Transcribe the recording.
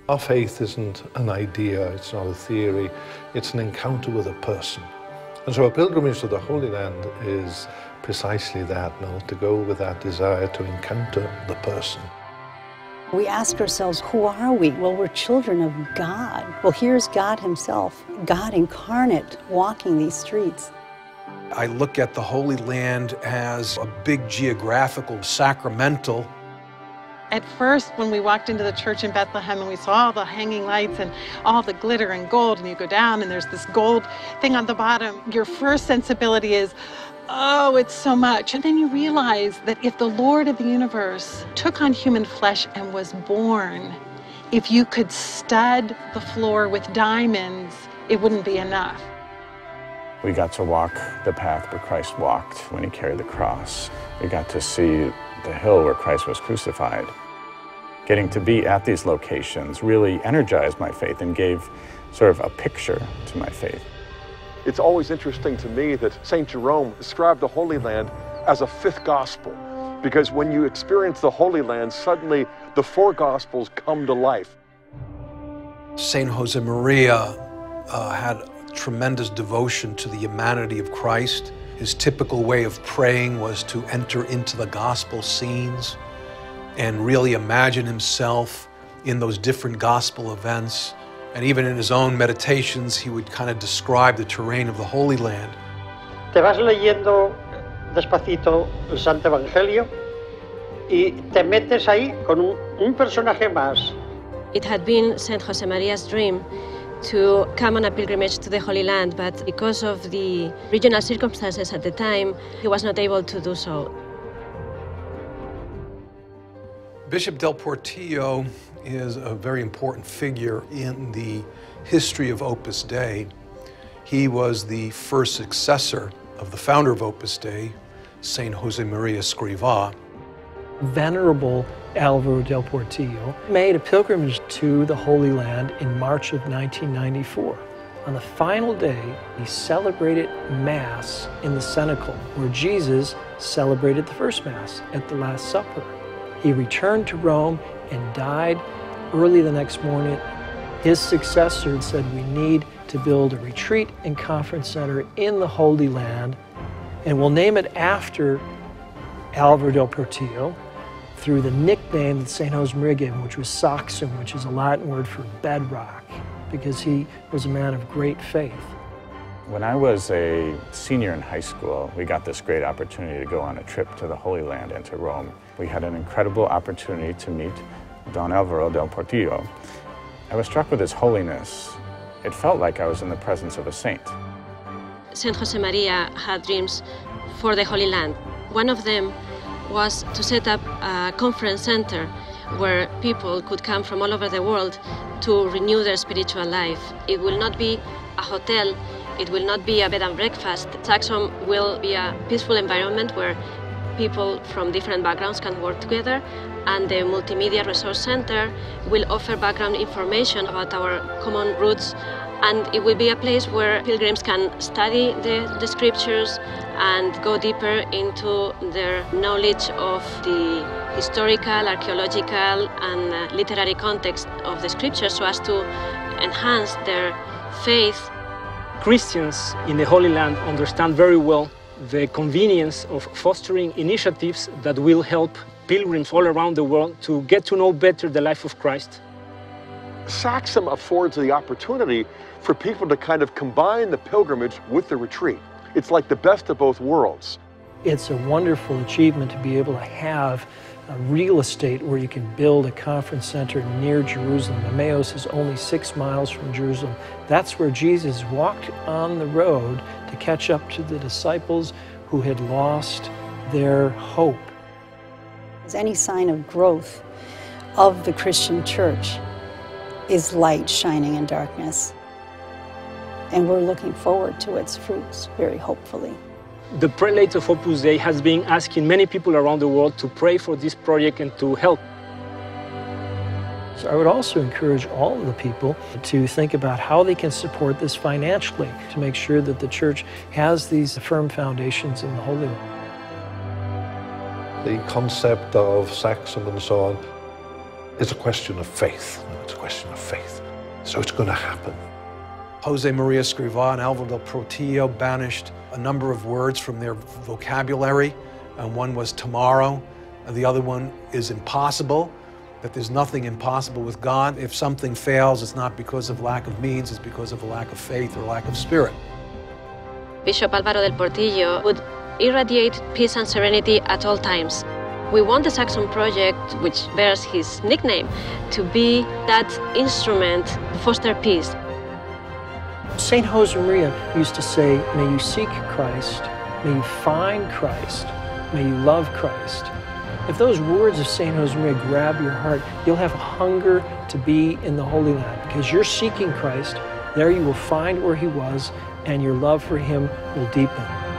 Our faith isn't an idea, it's not a theory, it's an encounter with a person. And so a pilgrimage to the Holy Land is precisely that, to go with that desire to encounter the person. We ask ourselves, who are we? Well, we're children of God. Well, here's God himself, God incarnate, walking these streets. I look at the Holy Land as a big geographical, sacramental. At first, when we walked into the church in Bethlehem and we saw all the hanging lights and all the glitter and gold, and you go down and there's this gold thing on the bottom, your first sensibility is, oh, it's so much. And then you realize that if the Lord of the universe took on human flesh and was born, if you could stud the floor with diamonds, it wouldn't be enough. We got to walk the path where Christ walked when he carried the cross. We got to see the hill where Christ was crucified. Getting to be at these locations really energized my faith and gave sort of a picture to my faith. It's always interesting to me that St. Jerome described the Holy Land as a fifth gospel, because when you experience the Holy Land, suddenly the four gospels come to life. Saint Josemaria had tremendous devotion to the humanity of Christ. His typical way of praying was to enter into the gospel scenes and really imagine himself in those different gospel events. And even in his own meditations, he would kind of describe the terrain of the Holy Land. Te vas leyendo despacito el Santo Evangelio y te metes ahí con un personaje más. It had been Saint Josemaria's dream to come on a pilgrimage to the Holy Land, but because of the regional circumstances at the time, he was not able to do so. Bishop del Portillo is a very important figure in the history of Opus Dei. He was the first successor of the founder of Opus Dei, Saint Josemaria Escrivá. Venerable Álvaro del Portillo made a pilgrimage to the Holy Land in March of 1994. On the final day, he celebrated Mass in the cenacle, where Jesus celebrated the first Mass at the Last Supper. He returned to Rome and died early the next morning. His successor said, we need to build a retreat and conference center in the Holy Land, and we'll name it after Álvaro del Portillo, through the nickname that St. Josemaria gave him, which was Saxum, which is a Latin word for bedrock, because he was a man of great faith. When I was a senior in high school, we got this great opportunity to go on a trip to the Holy Land and to Rome. We had an incredible opportunity to meet Don Álvaro del Portillo. I was struck with his holiness. It felt like I was in the presence of a saint. Saint Josemaria had dreams for the Holy Land. One of them was to set up a conference center where people could come from all over the world to renew their spiritual life. It will not be a hotel, it will not be a bed and breakfast. Saxum will be a peaceful environment where people from different backgrounds can work together, and the Multimedia Resource Center will offer background information about our common roots, and it will be a place where pilgrims can study the scriptures and go deeper into their knowledge of the historical, archaeological, and literary context of the scriptures, so as to enhance their faith. Christians in the Holy Land understand very well the convenience of fostering initiatives that will help pilgrims all around the world to get to know better the life of Christ. Saxum affords the opportunity for people to kind of combine the pilgrimage with the retreat. It's like the best of both worlds. It's a wonderful achievement to be able to have a real estate where you can build a conference center near Jerusalem. Emmaus is only 6 miles from Jerusalem. That's where Jesus walked on the road to catch up to the disciples who had lost their hope. Any sign of growth of the Christian church is light shining in darkness. And we're looking forward to its fruits very hopefully. The prelate of Opus Dei has been asking many people around the world to pray for this project and to help. So I would also encourage all of the people to think about how they can support this financially to make sure that the church has these firm foundations in the Holy Land. The concept of Saxum and so on It's a question of faith. It's a question of faith. So it's going to happen. Jose Maria Escrivá and Álvaro del Portillo banished a number of words from their vocabulary, and one was tomorrow, and the other one is impossible, that there's nothing impossible with God. If something fails, it's not because of lack of means, it's because of a lack of faith or lack of spirit. Bishop Álvaro del Portillo would irradiate peace and serenity at all times. We want the Saxum project, which bears his nickname, to be that instrument to foster peace. St. Josemaria used to say, may you seek Christ, may you find Christ, may you love Christ. If those words of St. Josemaria grab your heart, you'll have a hunger to be in the Holy Land, because you're seeking Christ. There you will find where he was, and your love for him will deepen.